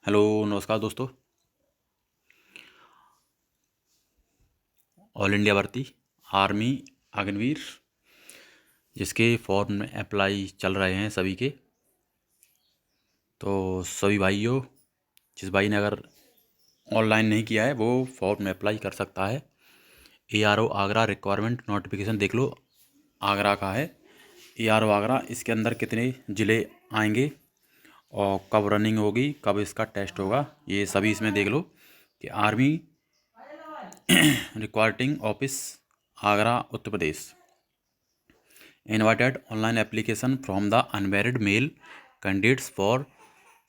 Hello नमस्कार दोस्तों। All India भर्ती आर्मी अग्निवीर जिसके फॉर्म में अप्लाई चल रहे हैं सभी के, तो सभी भाइयों, जिस भाई ने अगर ऑनलाइन नहीं किया है वो फॉर्म में अप्लाई कर सकता है। ARO आगरा रिक्वायरमेंट नोटिफिकेशन देख लो, आगरा का है। ARO आगरा, इसके अंदर कितने ज़िले आएंगे और कब रनिंग होगी, कब इसका टेस्ट होगा, ये सभी इसमें देख लो कि army requiring office Agra Uttar Pradesh invited online application from the unmarried male candidates for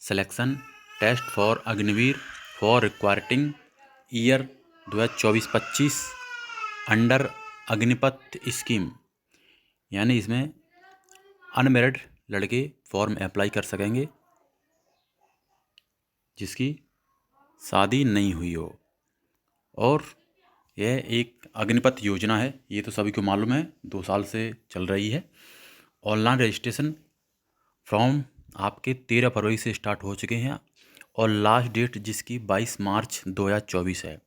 selection test for Agniveer for requiring year 2024-25 under Agnipath scheme. यानी इसमें अनमेरिड लड़के फॉर्म अप्लाई कर सकेंगे जिसकी शादी नहीं हुई हो, और यह एक अग्निपथ योजना है, ये तो सभी को मालूम है, 2 साल से चल रही है। ऑनलाइन रजिस्ट्रेशन फॉर्म आपके 13 फरवरी से स्टार्ट हो चुके हैं और लास्ट डेट जिसकी 22 मार्च 2024 है।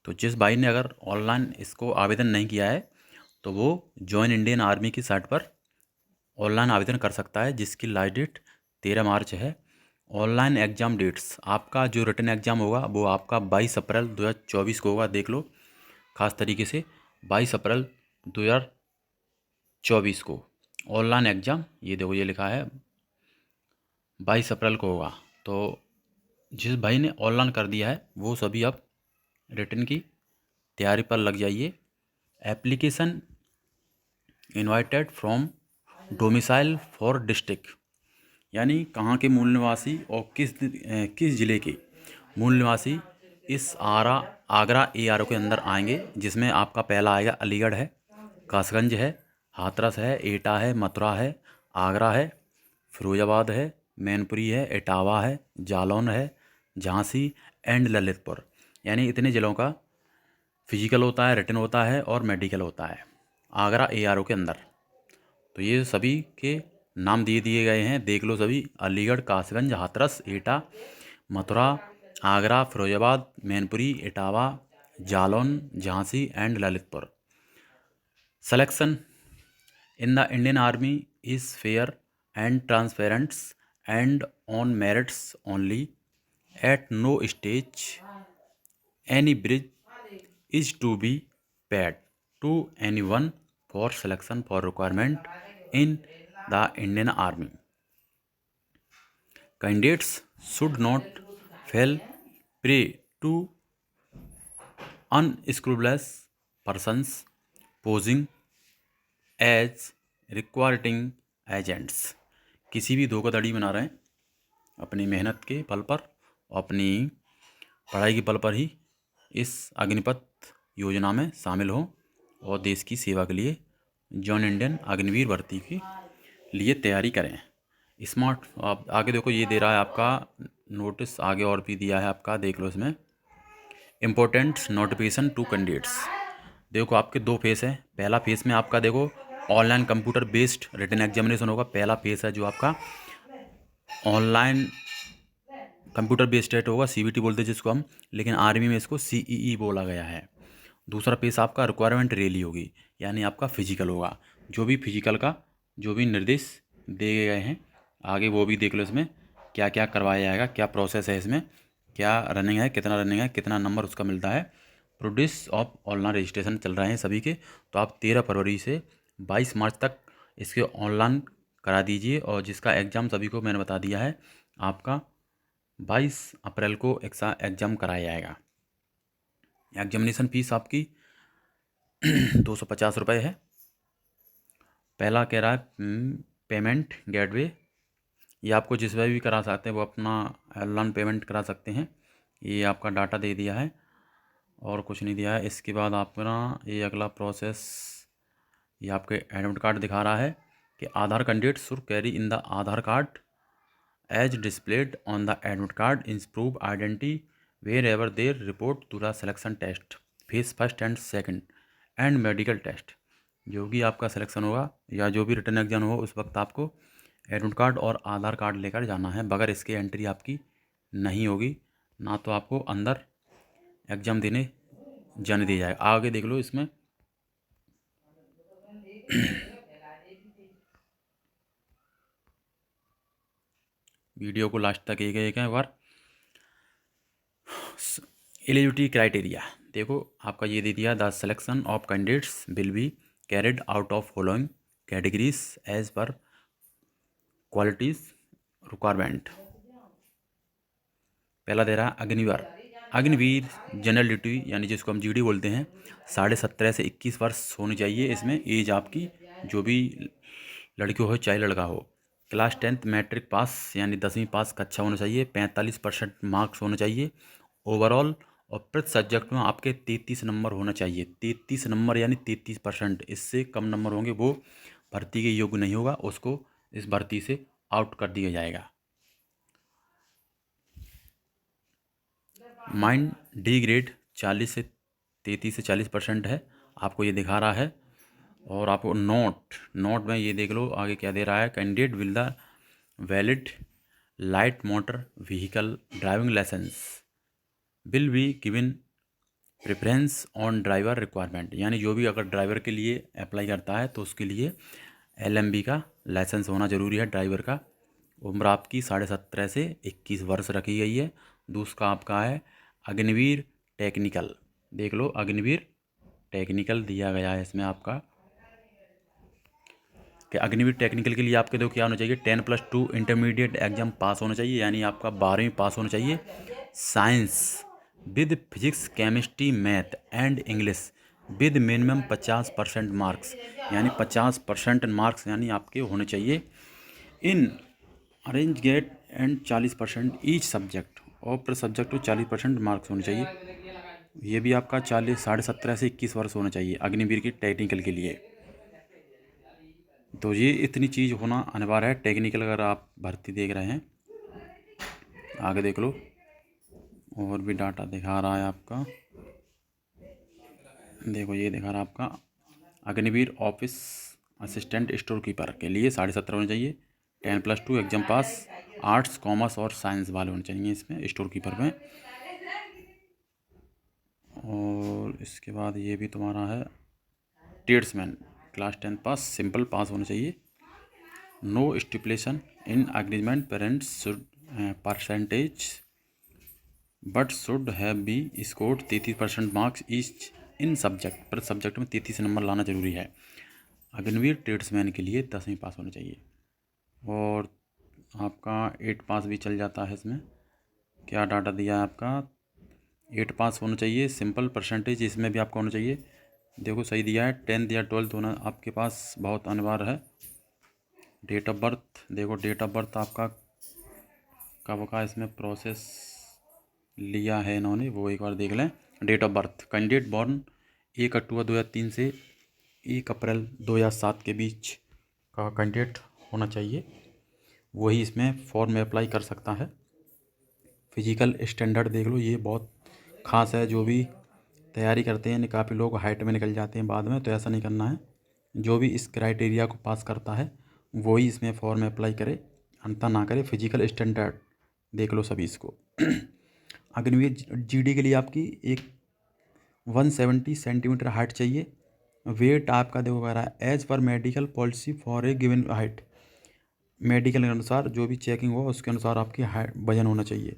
तो जिस भाई ने अगर ऑनलाइन इसको आवेदन नहीं किया है तो वो जॉइन इंडियन आर्मी की साइट पर ऑनलाइन आवेदन कर सकता है, जिसकी लास्ट डेट 13 मार्च है। ऑनलाइन एग्ज़ाम डेट्स, आपका जो रिटन एग्ज़ाम होगा वो आपका 22 अप्रैल 2024 को होगा। देख लो खास तरीके से 22 अप्रैल 2024 को ऑनलाइन एग्ज़ाम, ये देखो ये लिखा है 22 अप्रैल को होगा। तो जिस भाई ने ऑनलाइन कर दिया है वो सभी अब रिटन की तैयारी पर लग जाइए। Application invited from domicile for district, यानी कहाँ के मूल निवासी और किस ज़िले के मूल निवासी इस आगरा ARO के अंदर आएंगे, जिसमें आपका पहला आएगा अलीगढ़ है, कासगंज है, हाथरस है, एटा है, मथुरा है, आगरा है, फिरोजाबाद है, मैनपुरी है, इटावा है, जालौन है, झांसी एंड ललितपुर। यानी इतने ज़िलों का फिजिकल होता है, रिटन होता है और मेडिकल होता है आगरा ARO के अंदर। तो ये सभी के नाम दिए गए हैं, देख लो सभी। Aligarh, Kasganj, Hathras, Etah, Mathura, Agra, Firozabad, Mainpuri, Etawah, Jalaun, Jhansi and Lalitpur. Selection in the Indian army is fair and transparent and on merits only. At no stage any bridge is to be paid to anyone for selection for requirement in the Indian Army. Candidates should not fall prey to unscrupulous persons posing as recruiting agents। किसी भी धोखाधड़ी बना रहे हैं अपनी मेहनत के बल पर, अपनी पढ़ाई के बल पर ही इस अग्निपथ योजना में शामिल हों और देश की सेवा के लिए जॉइन इंडियन अग्निवीर भर्ती के लिए तैयारी करें। स्मार्ट, आप आगे देखो ये दे रहा है आपका नोटिस, आगे और भी दिया है आपका, देख लो इसमें। इम्पोर्टेंट नोटिफिकेशन टू कैंडिडेट्स, देखो आपके 2 फेस हैं। पहला फेस में आपका देखो online computer based written examination होगा। पहला फेस है जो आपका ऑनलाइन कंप्यूटर बेस्ड टेस्ट होगा, CBT बोलते हैं जिसको हम, लेकिन आर्मी में इसको CEE बोला गया है। दूसरा पेज आपका रिक्वायरमेंट रैली होगी, यानी आपका फिजिकल होगा। जो भी फिजिकल का जो भी निर्देश दिए गए हैं आगे वो भी देख लो, इसमें क्या क्या करवाया जाएगा, क्या प्रोसेस है, इसमें क्या रनिंग है, कितना रनिंग है, कितना नंबर उसका मिलता है। प्रोड्यूस ऑफ ऑनलाइन रजिस्ट्रेशन चल रहे हैं सभी के, तो आप 13 फरवरी से 22 मार्च तक इसके ऑनलाइन करा दीजिए। और जिसका एग्ज़ाम सभी को मैंने बता दिया है, आपका 22 अप्रैल को एग्ज़ाम कराया जाएगा। एग्जामिनेशन फ़ीस आपकी 250 रुपये है। पहला कह रहा है पेमेंट गेटवे, ये आपको जिस वे भी करा सकते हैं वो अपना ऑनलाइन पेमेंट करा सकते हैं। ये आपका डाटा दे दिया है और कुछ नहीं दिया है। इसके बाद अपना ये अगला प्रोसेस, ये आपके एडमिट कार्ड दिखा रहा है कि Aadhaar candidate should carry in the Aadhaar card as displayed on the admit card is prove identity wherever there report to the selection test phase first and second and medical test. जो भी आपका selection होगा या जो भी return exam हो उस वक्त आपको एडमिट कार्ड और आधार कार्ड लेकर जाना है, बगैर इसके एंट्री आपकी नहीं होगी, ना तो आपको अंदर एग्ज़ाम देने जाने दिया जाएगा। आगे देख लो इसमें वीडियो को लास्ट तक एक बार। एलिजिबिलिटी क्राइटेरिया देखो, आपका ये दे दिया, the selection of candidates will be carried out of following categories as per qualities requirement. पहला दे रहा है अग्निवीर। अग्निवीर जनरल ड्यूटी यानी जिसको हम जीडी बोलते हैं, 17.5 से 21 वर्ष होनी चाहिए इसमें एज आपकी, जो भी लड़की हो चाहे लड़का हो। क्लास 10th मैट्रिक पास यानी 10वीं पास का अच्छा होना चाहिए। 45% मार्क्स होना चाहिए ओवरऑल, और प्रति सब्जेक्ट में आपके 33 नंबर होना चाहिए। 33 नंबर यानी 33%, इससे कम नंबर होंगे वो भर्ती के योग्य नहीं होगा, उसको इस भर्ती से आउट कर दिया जाएगा। माइंड डी ग्रेड 33 से 40% है, आपको ये दिखा रहा है। और आपको नोट में ये देख लो आगे क्या दे रहा है, candidate will the valid light motor vehicle driving licence will be given preference on driver requirement, यानी जो भी अगर ड्राइवर के लिए अप्लाई करता है तो उसके लिए LMB का लाइसेंस होना ज़रूरी है ड्राइवर का। उम्र आपकी 17.5 से 21 वर्ष रखी गई है। दूसरा आपका है अग्निवीर टेक्निकल, देख लो अग्निवीर टेक्निकल दिया गया है इसमें आपका, कि अग्निवीर टेक्निकल के लिए आपके दो क्या होना चाहिए, 10+2 इंटरमीडिएट एग्जाम पास होना चाहिए, यानी आपका 12वीं पास होना चाहिए। Science with physics chemistry math and English with minimum 50% marks, यानी 50% मार्क्स यानी आपके होने चाहिए इन अरेंज गेट एंड 40% ईच सब्जेक्ट, और पर सब्जेक्ट को 40% मार्क्स होने चाहिए। ये भी आपका 17.5 से 21 वर्ष होना चाहिए अग्निवीर की टेक्निकल के लिए। तो ये इतनी चीज़ होना अनिवार्य है टेक्निकल अगर आप भर्ती देख रहे हैं। आगे देख लो और भी डाटा दिखा रहा है आपका, देखो ये दिखा रहा है आपका Agniveer office assistant store keeper के लिए 17.5 होना चाहिए। 10+2 एग्जाम पास, आर्ट्स कॉमर्स और साइंस वाले होने चाहिए इसमें स्टोर कीपर में। और इसके बाद ये भी तुम्हारा है ट्रेड्समैन, क्लास 10 पास सिंपल पास होना चाहिए। No stipulation in agreement parents should percentage but should have be scored 33% marks each in subject, पर सब्जेक्ट में 33 नंबर लाना जरूरी है। अग्निवीर ट्रेड्समैन के लिए 10वीं पास होनी चाहिए। और आपका 8 पास भी चल जाता है इसमें, क्या डाटा दिया है आपका, 8 पास होना चाहिए। सिंपल परसेंटेज इसमें भी आपको होना चाहिए, देखो सही दिया है, 10th या 12th होना आपके पास बहुत अनिवार्य है। डेट ऑफ बर्थ देखो, डेट ऑफ बर्थ आपका कब का इसमें प्रोसेस लिया है इन्होंने वो एक बार देख लें। Date of birth candidate born 1 October 2003 से 1 अप्रैल 2007 के बीच का कैंडिडेट होना चाहिए, वही इसमें फॉर्म में अप्लाई कर सकता है। फिजिकल स्टैंडर्ड देख लो, ये बहुत ख़ास है, जो भी तैयारी करते हैं काफ़ी लोग हाइट में निकल जाते हैं बाद में, तो ऐसा नहीं करना है। जो भी इस क्राइटेरिया को पास करता है वही इसमें फॉर्म में अप्लाई करे, अंतर ना करे। फिजिकल स्टैंडर्ड देख लो सभी इसको। अग्निवीर जीडी के लिए आपकी एक 170 सेंटीमीटर हाइट चाहिए। वेट आपका देखो कह रहा है as per medical policy for a given height, medical के अनुसार जो भी चेकिंग हो उसके अनुसार आपकी हाइट वजन होना चाहिए।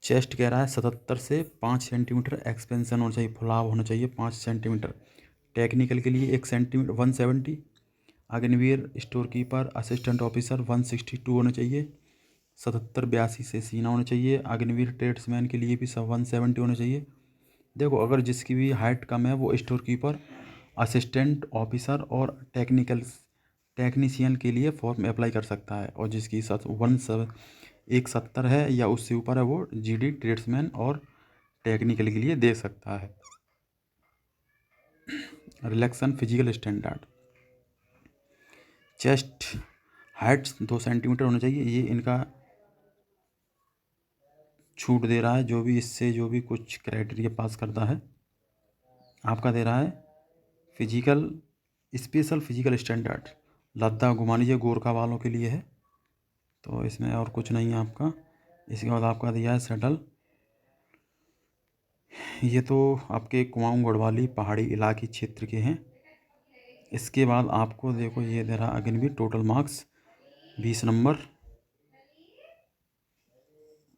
चेस्ट कह रहा है 77 से 5 सेंटीमीटर एक्सपेंशन होना चाहिए, फुलाव होना चाहिए 5 सेंटीमीटर। टेक्निकल के लिए 1 centimetre 170। Agniveer store keeper assistant officer 162 होना चाहिए। 77-82 से सीना होना चाहिए। अग्निवीर ट्रेड्समैन के लिए भी सब 170 होना चाहिए। देखो अगर जिसकी भी हाइट कम है वो स्टोर कीपर असिस्टेंट ऑफिसर और टेक्नीशियन के लिए फॉर्म अप्लाई कर सकता है, और जिसकी 170 है या उससे ऊपर है वो जीडी ट्रेड्समैन और टेक्निकल के लिए दे सकता है। Relaxin physical standard, chest height 2 centimetre होना चाहिए, ये इनका छूट दे रहा है जो भी इससे जो भी कुछ क्राइटेरिया पास करता है। आपका दे रहा है physical special physical standard, Ladakh घुमा लीजिए गोरखा वालों के लिए है, तो इसमें और कुछ नहीं है आपका। इसके बाद आपका दिया है सेटल। ये तो आपके कुमाऊं गढ़वाली पहाड़ी इलाके क्षेत्र के हैं। इसके बाद आपको देखो ये दे रहा अग्निवीर टोटल मार्क्स 20 नंबर,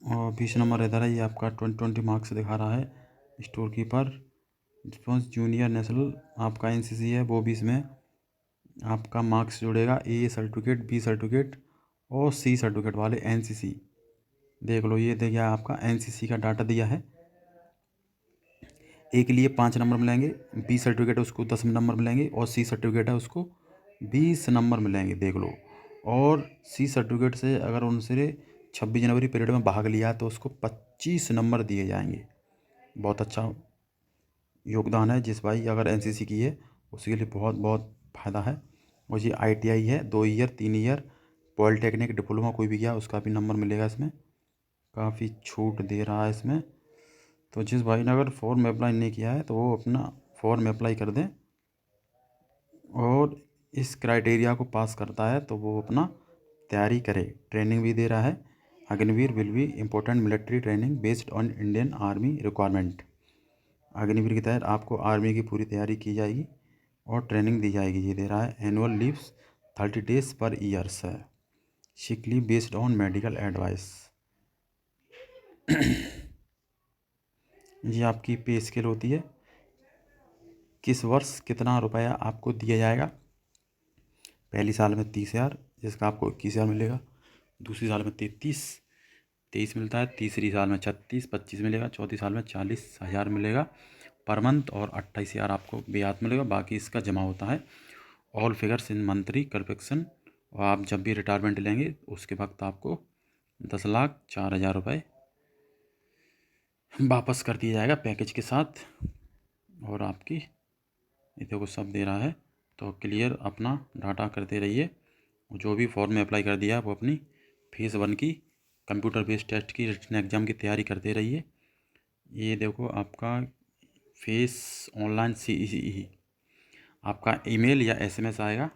और 20 नंबर इधर है। ये आपका 20 मार्क्स दिखा रहा है। Store keeper response junior national आपका एनसीसी है, वो भी इसमें आपका मार्क्स जुड़ेगा। ए सर्टिफिकेट, बी सर्टिफिकेट और सी सर्टिफिकेट वाले एनसीसी देख लो। ये देखिए आपका एनसीसी का डाटा दिया है। ए के लिए 5 नंबर मिलेंगे, बी सर्टिफिकेट है उसको 10 नंबर मिलेंगे, और सी सर्टिफिकेट है उसको 20 नंबर मिलेंगे, देख लो। और सी सर्टिफिकेट से अगर उनसे 26 जनवरी पीरियड में भाग लिया तो उसको 25 नंबर दिए जाएंगे। बहुत अच्छा योगदान है। जिस भाई अगर एनसीसी की है उसके लिए बहुत बहुत फ़ायदा है। और ये आईटीआई है 2 ईयर 3 ईयर, पॉलिटेक्निक डिप्लोमा कोई भी किया उसका भी नंबर मिलेगा इसमें। काफ़ी छूट दे रहा है इसमें। तो जिस भाई ने अगर फॉर्म में अप्लाई नहीं किया है तो वो अपना फॉर्म में अप्लाई कर दें, और इस क्राइटेरिया को पास करता है तो वो अपना तैयारी करे। ट्रेनिंग भी दे रहा है। Agniveer will be important military training based on Indian army requirement. Agniveer के तहत आपको आर्मी की पूरी तैयारी की जाएगी और ट्रेनिंग दी जाएगी। ये दे रहा है एनुअल लीव्स 30 डेज पर ईयर्स है। Sick leave based on medical advice. ये आपकी पे स्केल होती है, किस वर्ष कितना रुपया आपको दिया जाएगा। पहली साल में 30,000 जिसका आपको 21,000 मिलेगा। दूसरी साल में 23 मिलता है। तीसरी साल में 25 मिलेगा। चौथी साल में 40,000 मिलेगा पर मंथ, और 28,000 आपको ब्याज मिलेगा। बाकी इसका जमा होता है। All figures in monthly correction. और आप जब भी रिटायरमेंट लेंगे उसके वक्त आपको 10,04,000 रुपये वापस कर दिया जाएगा पैकेज के साथ। और आपकी ये देखो सब दे रहा है। तो क्लियर अपना डाटा करते रहिए। जो भी फॉर्म में अप्लाई कर दिया है वो अपनी फेज़ 1 की कंप्यूटर बेस्ड टेस्ट की रिटन एग्ज़ाम की तैयारी करते रहिए। ये देखो आपका फेस ऑनलाइन CEE आपका ईमेल या SMS आएगा।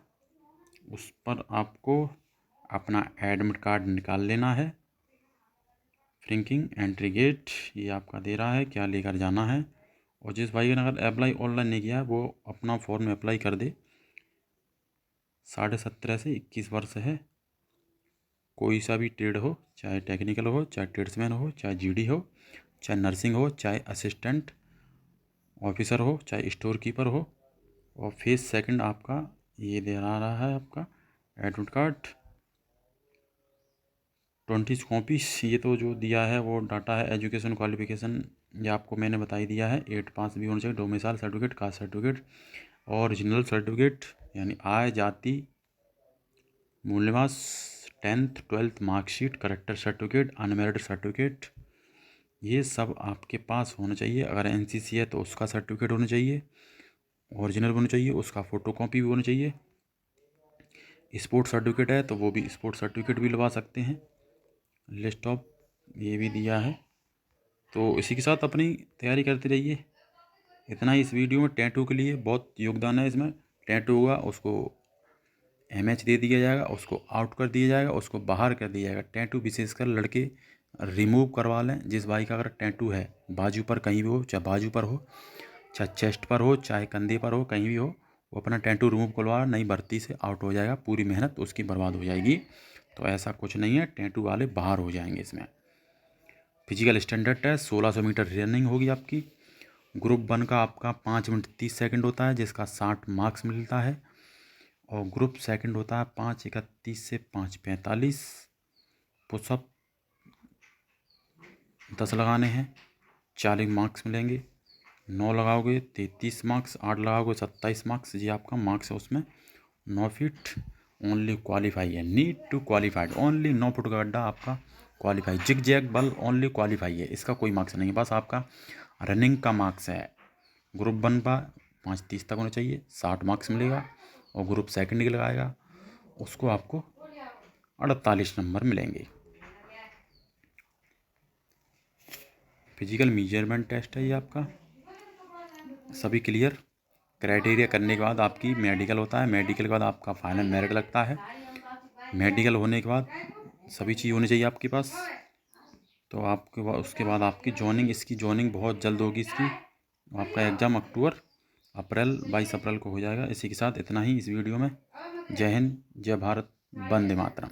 उस पर आपको अपना एडमिट कार्ड निकाल लेना है। फ्रिंकिंग एंट्री गेट ये आपका दे रहा है क्या लेकर जाना है। और जिस भाई ने अगर अप्लाई ऑनलाइन नहीं किया है वो अपना फॉर्म में अप्लाई कर दे। 17.5 से 21 वर्ष है। कोई सा भी ट्रेड हो, चाहे टेक्निकल हो, चाहे ट्रेड्समैन हो, चाहे GD हो, चाहे नर्सिंग हो, चाहे असिस्टेंट ऑफिसर हो, चाहे स्टोर कीपर हो। और फेज 2 आपका ये दे रहा है आपका एडमिट कार्ड 20 कॉपीज। ये तो जो दिया है वो डाटा है। एजुकेशन क्वालिफिकेशन ये आपको मैंने बता ही दिया है। 8 पास भी होना चाहिए। Domicile certificate, caste certificate, original certificate यानी आय जाति मूल निवास, 10th 12th marksheet, character certificate, unmarried certificate, ये सब आपके पास होना चाहिए। अगर NCC है तो उसका सर्टिफिकेट होना चाहिए, ओरिजिनल होना चाहिए, उसका फ़ोटोकॉपी भी होना चाहिए। स्पोर्ट्स सर्टिफिकेट है तो वो भी स्पोर्ट्स सर्टिफिकेट भी लगा सकते हैं। लिस्ट ऑफ ये भी दिया है। तो इसी के साथ अपनी तैयारी करते रहिए। इतना ही इस वीडियो में। टैटू के लिए बहुत योगदान है इसमें। टैटू होगा उसको MH दे दिया जाएगा, उसको आउट कर दिया जाएगा, उसको बाहर कर दिया जाएगा। टैटू विशेषकर लड़के रिमूव करवा लें। जिस भाई का अगर टैटू है बाजू पर कहीं भी हो, चाहे बाजू पर हो, चाहे चेस्ट पर हो, चाहे कंधे पर हो, कहीं भी हो, वो अपना टैटू रिमूव करवा नहीं भर्ती से आउट हो जाएगा। पूरी मेहनत उसकी बर्बाद हो जाएगी। तो ऐसा कुछ नहीं है, टैटू वाले बाहर हो जाएंगे इसमें। Physical standard test 1600 metre running होगी आपकी। ग्रुप 1 का आपका 5 मिनट 30 सेकंड होता है जिसका 60 मार्क्स मिलता है। और ग्रुप 2 होता है 5:31 से 5:45। पुशअप 10 लगाने हैं, 40 मार्क्स मिलेंगे। 9 लगाओगे 33 मार्क्स, 8 लगाओगे 27 मार्क्स। ये आपका मार्क्स है उसमें। 9 फीट ओनली क्वालिफाई है, need to qualified only. 9 foot का गड्ढा आपका qualify. Zig zag balance only qualify है, इसका कोई मार्क्स नहीं है, बस आपका रनिंग का मार्क्स है। ग्रुप 1 पर 5:30 तक होना चाहिए, 60 मार्क्स मिलेगा। और ग्रुप 2 की लगाएगा उसको आपको 48 नंबर मिलेंगे। फिजिकल मेजरमेंट टेस्ट है ये आपका। सभी क्लियर क्राइटेरिया करने के बाद आपकी मेडिकल होता है। मेडिकल के बाद आपका फाइनल मेरिट लगता है। मेडिकल होने के बाद सभी चीज़ होनी चाहिए आपके पास। तो आपके बाद उसके बाद आपकी जॉइनिंग, इसकी जॉइनिंग बहुत जल्द होगी। इसकी आपका एग्ज़ाम अप्रैल 22 अप्रैल को हो जाएगा। इसी के साथ इतना ही इस वीडियो में। जय हिंद, जय भारत, वंदे मातरम।